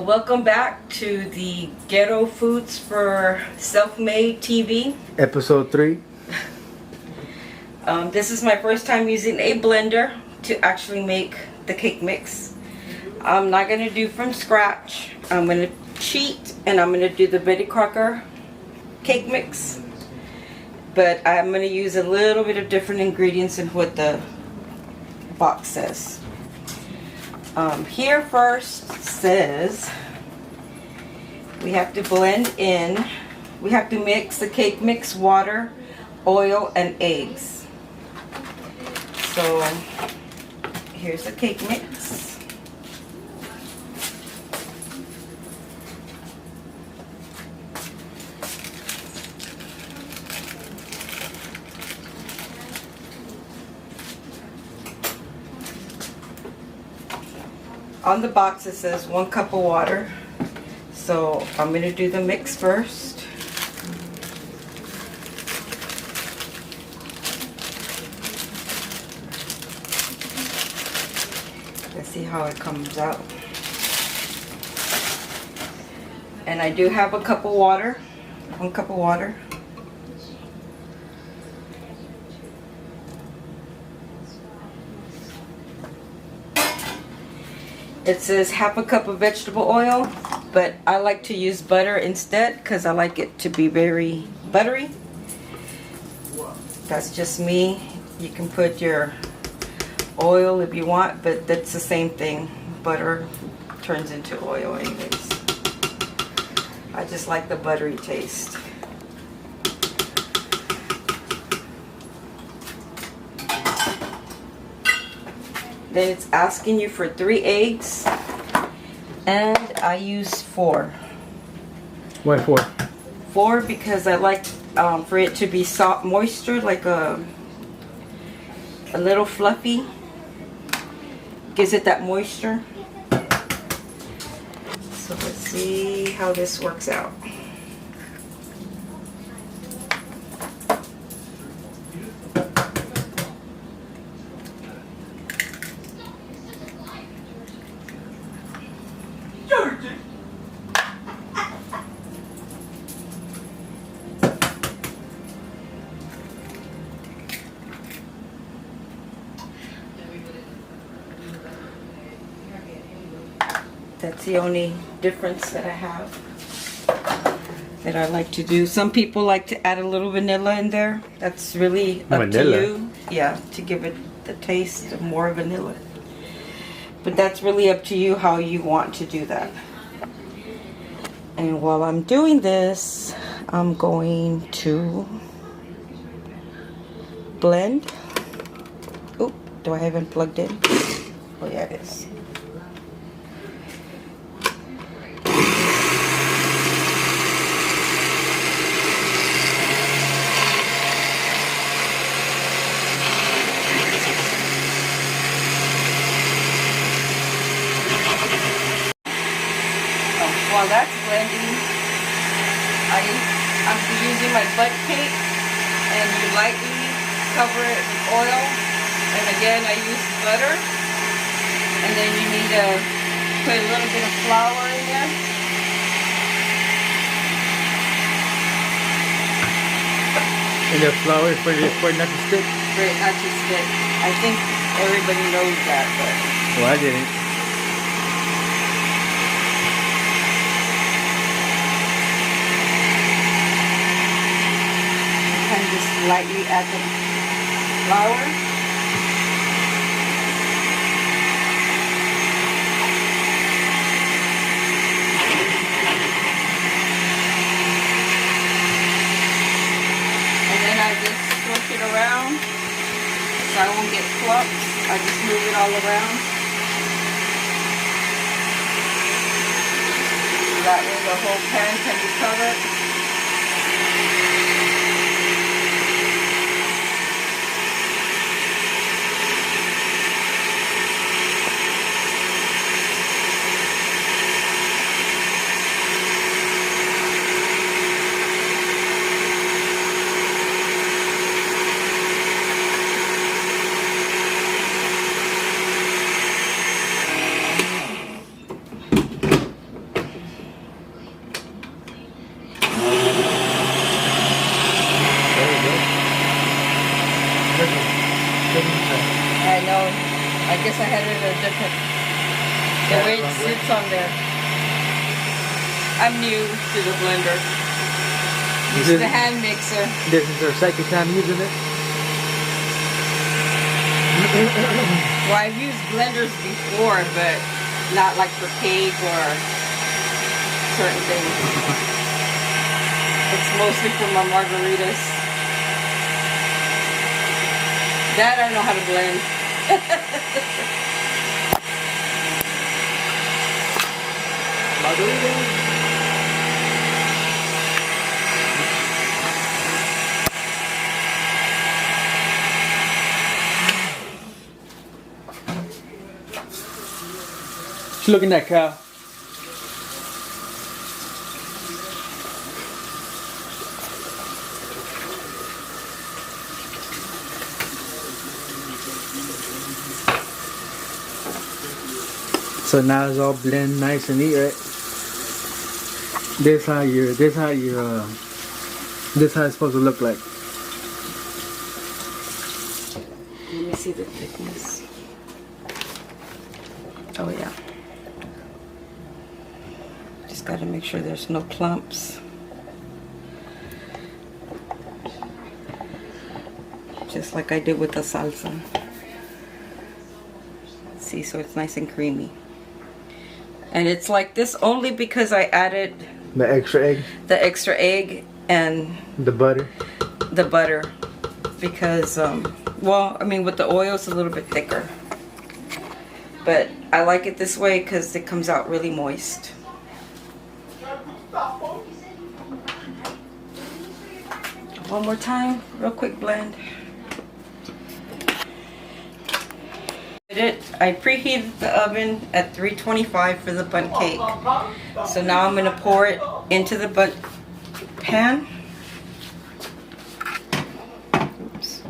Welcome back to the Ghetto Foods for Self-Made TV. Episode 3. This is my first time using a blender to actually make the cake mix. I'm not going to do from scratch. I'm going to cheat and I'm going to do the Betty Crocker cake mix. But I'm going to use a little bit of different ingredients than what the box says. Here first says we have to blend in, we have to mix the cake mix, water, oil, and eggs. So here's the cake mix. On the box it says 1 cup of water. So I'm going to do the mix first. Let's see how it comes out. And I do have a cup of water. 1 cup of water. It says half a cup of vegetable oil, but I like to use butter instead because I like it to be very buttery. That's just me. You can put your oil if you want, but that's the same thing. Butter turns into oil anyways. I just like the buttery taste. Then it's asking you for 3 eggs, and I use 4. Why 4? 4 because I like for it to be soft, moisture, like a little fluffy. Gives it that moisture. So let's see how this works out. That's the only difference that I have that I like to do. Some people like to add a little vanilla in there. That's really up to you. Yeah, to give it the taste of more vanilla. But that's really up to you how you want to do that. And while I'm doing this, I'm going to blend. Oh, do I have it plugged in? Oh yeah, it is. While that's blending, I'm using my butt cake, and you lightly cover it with oil, and again I use butter, and then you need to put a little bit of flour in there. And the flour for it not to stick? For it not to stick. I think everybody knows that, but... Well, I didn't. And just lightly add the flour. And then I just swirl it around so I won't get clumps. I just move it all around. That way the whole pan can be covered. guess I had it a different, the way it sits on there. I'm new to the blender. Used to the hand mixer. This is our second time using it. Well, I've used blenders before, but not like for cake or certain things. It's mostly for my margaritas. That I know how to blend. Margarita. She's looking at cow. So now it's all blend nice and neat, right? This how it's supposed to look like. Let me see the thickness. Oh yeah. Just got to make sure there's no clumps. Just like I did with the salsa. See, so it's nice and creamy. And it's like this only because I added the extra egg. The extra egg and the butter. The butter. Because, well, I mean, with the oil, it's a little bit thicker. But I like it this way because it comes out really moist. One more time, real quick blend. I preheated the oven at 325 for the bundt cake. So now I'm going to pour it into the bundt pan. Oops.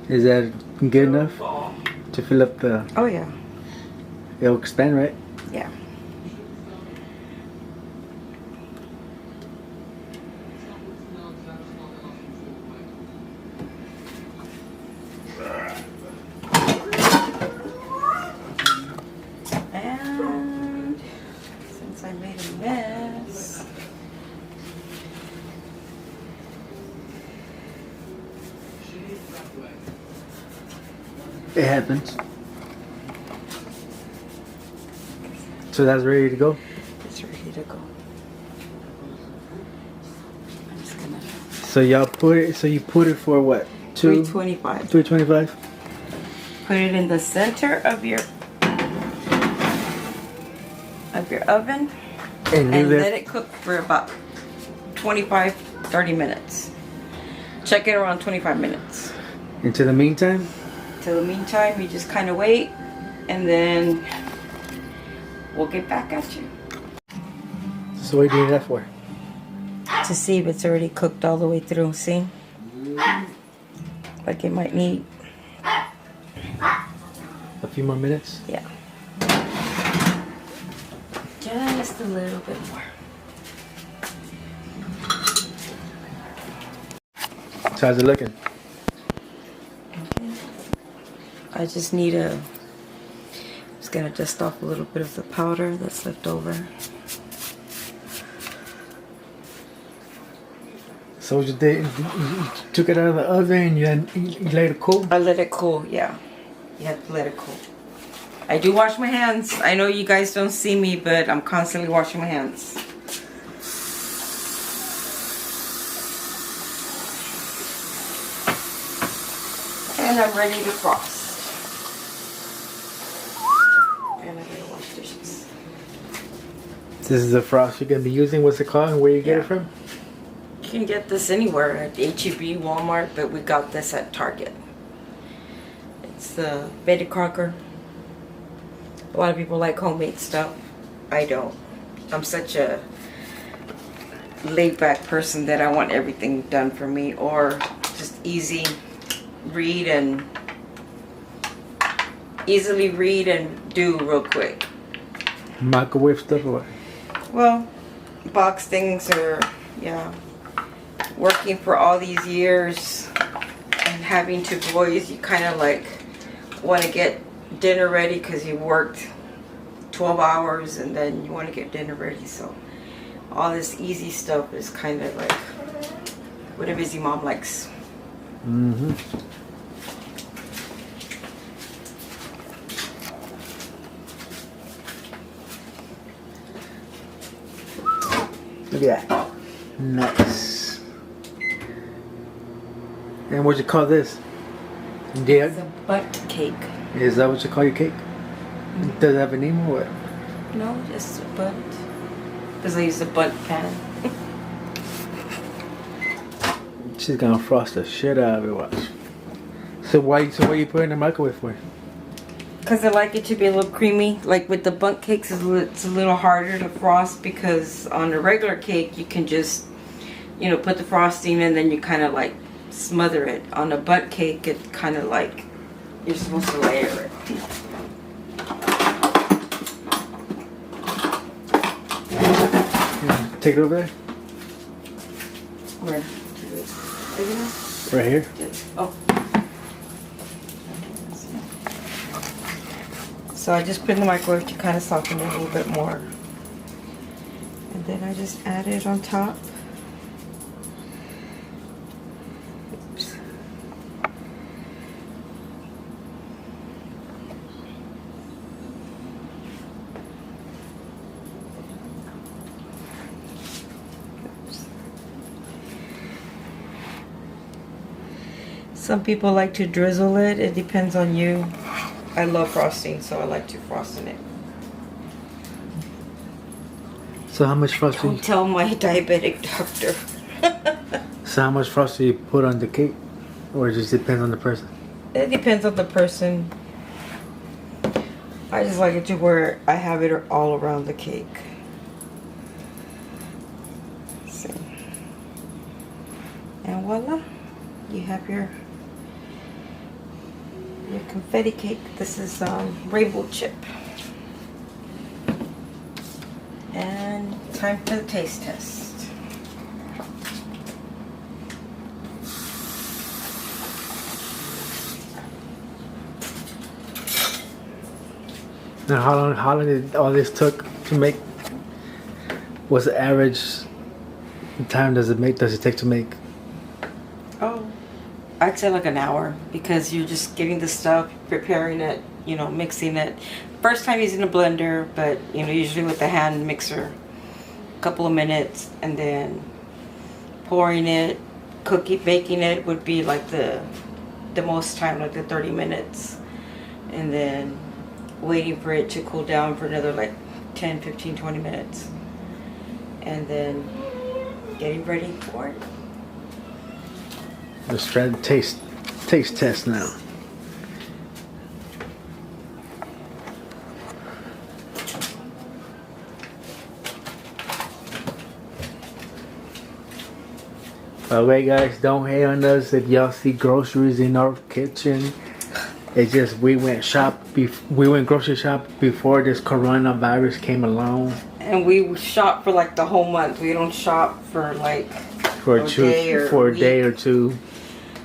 Is that good enough to fill up the... Oh yeah. It'll expand, right? Yeah. And since I made a mess, it happens. So that's ready to go? it's ready to go. I'm just gonna... So y'all put it, so you put it for what? 325. 325? Put it in the center of your oven and let it cook for about 25-30 minutes. Check it around 25 minutes. Into the meantime? Till the meantime, you just kind of wait, and then we'll get back at you. So what are you doing that for? To see if it's already cooked all the way through. See? Like it might need... A few more minutes? Yeah. Just a little bit more. So how's it looking? I just need a... Just gonna dust off a little bit of the powder that's left over. So what you did, you took it out of the oven and you let it cool? I let it cool, yeah. You have to let it cool. I do wash my hands. I know you guys don't see me, but I'm constantly washing my hands. And I'm ready to frost. And I gotta wash dishes. This is the frost you're gonna be using. What's it called and where you get it from? can get this anywhere at H-E-B, Walmart, but we got this at Target. It's the Betty Crocker. A lot of people like homemade stuff. I don't. I'm such a laid-back person that I want everything done for me, or just easily read and do real quick. Microwave stuff or what? Well, box things are, yeah. Working for all these years and having 2 boys, you kind of like want to get dinner ready because you worked 12 hours and then you want to get dinner ready. So all this easy stuff is kind of like what a busy mom likes. Mm-hmm. Look at that. Nice. And what you call this? It's a butt cake. Is that what you call your cake? Does it have a name or what? No, just a butt. Because I use a butt pan. She's gonna frost the shit out of it. Watch. So why you put it in the microwave for? Because I like it to be a little creamy. Like with the bundt cakes, it's a little harder to frost because on a regular cake, you can just, you know, put the frosting and then you kind of like smother it. On a bundt cake, it kind of like, you're supposed to layer it. Take it over there. Where? Right here. Oh. So I just put it in the microwave to kind of soften it a little bit more. And then I just add it on top. Oops. Oops. Some people like to drizzle it. It depends on you. I love frosting, so I like to frost in it. So how much frosting? Don't tell my diabetic doctor. So how much frosting you put on the cake, or it just depends on the person? It depends on the person. I just like it to where I have it all around the cake. Let's see. And voila, you have your confetti cake. This is rainbow chip. And time for the taste test. Now how long did all this took to make? What's the average time does it take to make? Oh, I'd say like an hour, because you're just getting the stuff, preparing it, you know, mixing it. First time using a blender, but you know, usually with the hand mixer, a couple of minutes, and then pouring it, baking it would be like the most time, like the 30 minutes, and then waiting for it to cool down for another like 10, 15, 20 minutes, and then getting ready for it. Let's try the taste test now. By the way, guys, don't hate on us if y'all see groceries in our kitchen. It's just we went grocery shop before this coronavirus came along. And we shop for like the whole month. We don't shop for like for a day or two.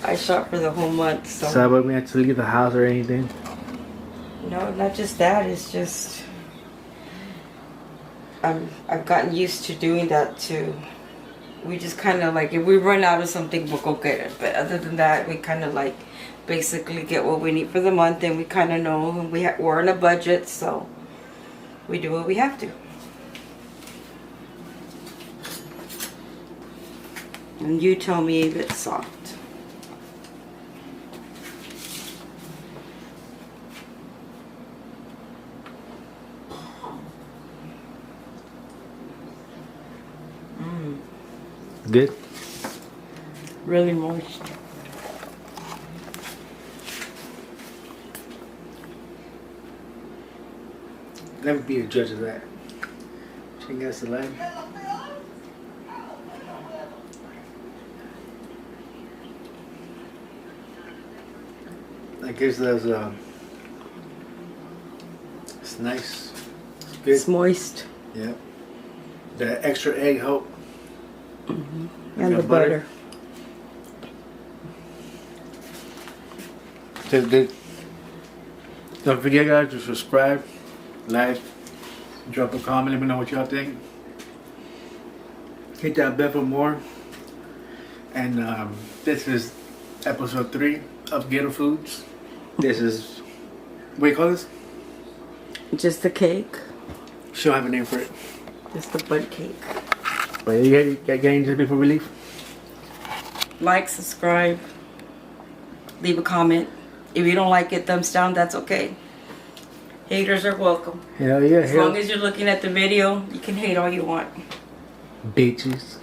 I shop for the whole month. So we don't have to leave the house or anything. No, not just that. It's just I've gotten used to doing that too. We just kind of like, if we run out of something, we'll go get it. But other than that, we kind of like basically get what we need for the month, and we kind of know we're on a budget, so we do what we have to. And you tell me if it's soft. Good? Really moist. Let me be the judge of that. She got the leg. I guess there's it's nice. It's good. It's moist. Yep. The extra egg help. And the butter. Tastes good. Don't forget, guys, to subscribe, like, drop a comment, let me know what y'all think. Hit that bell for more. And this is episode 3 of Ghetto Foods. This is, what do you call this? Just the cake. She don't have a name for it. Just the butt cake. But you got anything just before we leave? Like, subscribe, leave a comment. If you don't like it, thumbs down, that's okay. Haters are welcome. Hell yeah. As long as you're looking at the video, you can hate all you want. Bitches.